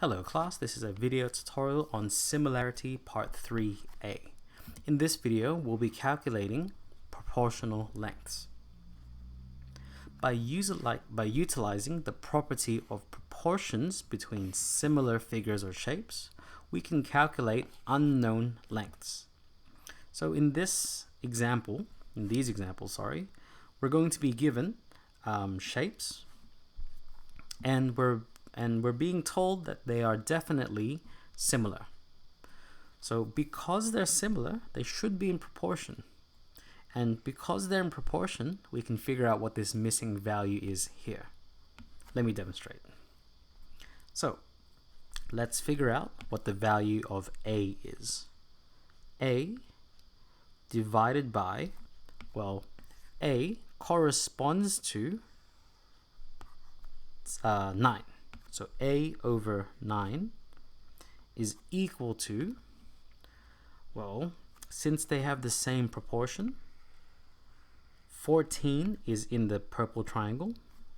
Hello class, this is a video tutorial on Similarity Part 3a. In this video, we'll be calculating proportional lengths. By utilizing the property of proportions between similar figures or shapes, we can calculate unknown lengths. So in these examples, we're going to be given shapes, and we're being told that they are definitely similar. So because they're similar, they should be in proportion. And because they're in proportion, we can figure out what this missing value is here. Let me demonstrate. So let's figure out what the value of A is. A divided by, well, A corresponds to 9. So A over 9 is equal to, well, since they have the same proportion, 14 is in the purple triangle.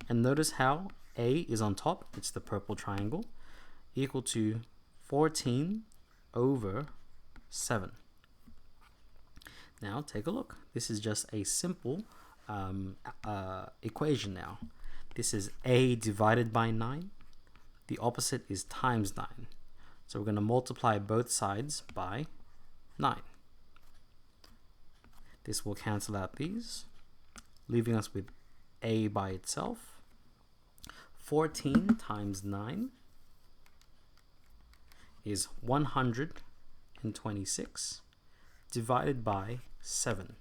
And notice how A is on top, it's the purple triangle, equal to 14 over 7. Now take a look. This is just a simple equation now. This is A divided by 9. The opposite is times 9. So we're going to multiply both sides by 9. This will cancel out these, leaving us with A by itself. 14 times 9 is 126 divided by 7.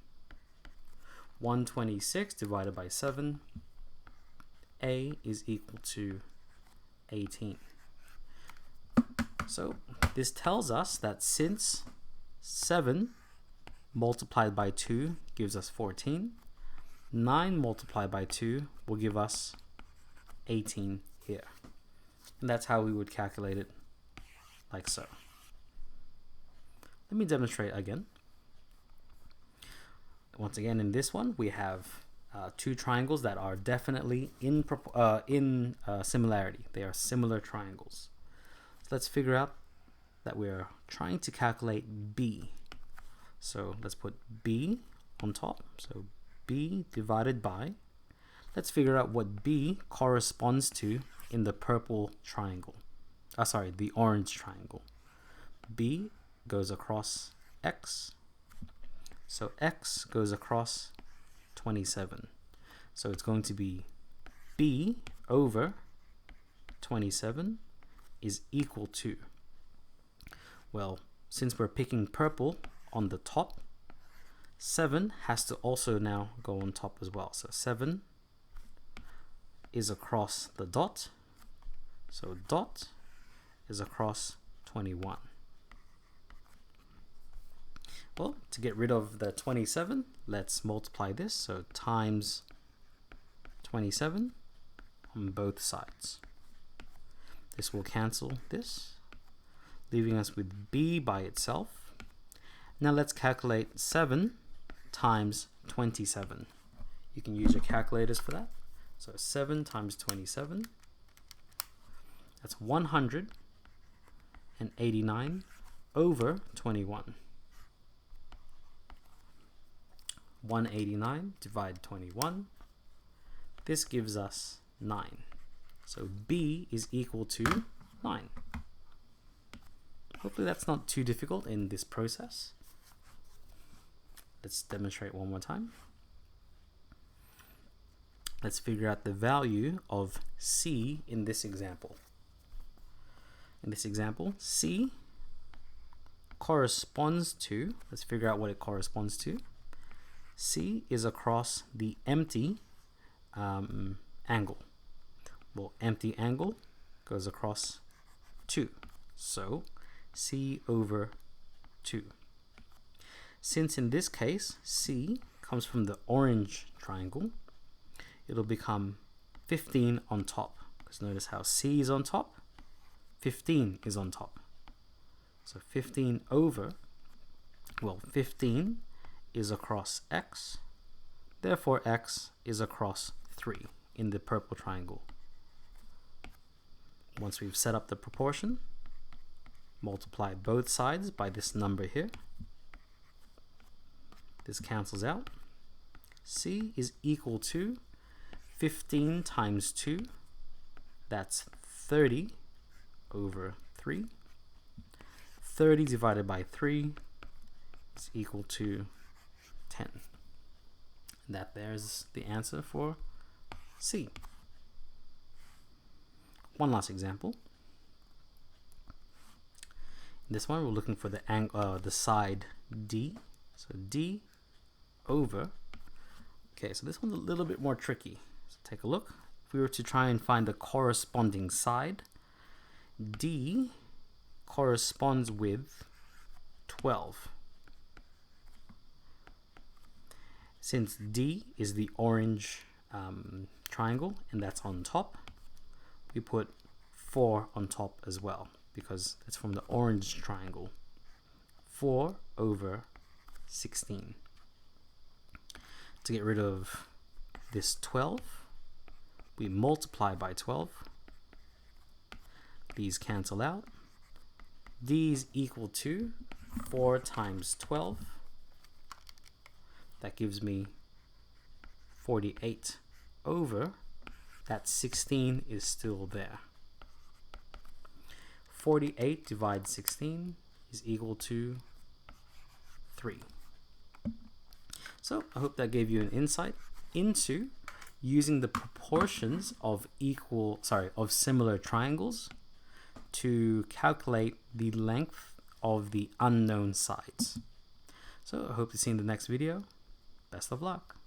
126 divided by 7, A is equal to 18. So this tells us that since 7 multiplied by 2 gives us 14, 9 multiplied by 2 will give us 18 here. And that's how we would calculate it, like so. Let me demonstrate again. Once again, in this one, we have two triangles that are definitely in similarity. They are similar triangles. So let's figure out that we're trying to calculate B. So let's put B on top. So B divided by, let's figure out what B corresponds to in the purple triangle. The orange triangle. B goes across X. So X goes across 27. So it's going to be B over 27 is equal to, well, since we're picking purple on the top, 7 has to also now go on top as well. So 7 is across the dot. So dot is across 21. Well, to get rid of the 27, let's multiply this. So times 27 on both sides. This will cancel this, leaving us with B by itself. Now let's calculate 7 times 27. You can use your calculators for that. So 7 times 27, that's 189 over 21. 189 divide 21. This gives us 9. So B is equal to 9. Hopefully that's not too difficult in this process. Let's demonstrate one more time. Let's figure out the value of C in this example. In this example, C corresponds to, let's figure out what it corresponds to. C is across the empty angle. Well, empty angle goes across 2. So C over 2. Since in this case, C comes from the orange triangle, it'll become 15 on top. Because notice how C is on top, 15 is on top. So 15 over, well, 15 is across X, therefore X is across 3 in the purple triangle. once we've set up the proportion, multiply both sides by this number here. This cancels out. C is equal to 15 times 2. That's 30 over 3. 30 divided by 3 is equal to 10. And that there's the answer for C. One last example. In this one, we're looking for the side D. So D over. Okay, so this one's a little bit more tricky. So take a look. If we were to try and find the corresponding side, D corresponds with 12. Since D is the orange triangle and that's on top, we put 4 on top as well because it's from the orange triangle. 4 over 16. To get rid of this 12, we multiply by 12. These cancel out. D is equal to 4 times 12. That gives me 48 over. That 16 is still there. 48 divided 16 is equal to 3. So I hope that gave you an insight into using the proportions of similar triangles to calculate the length of the unknown sides. So I hope to see you in the next video. Best of luck.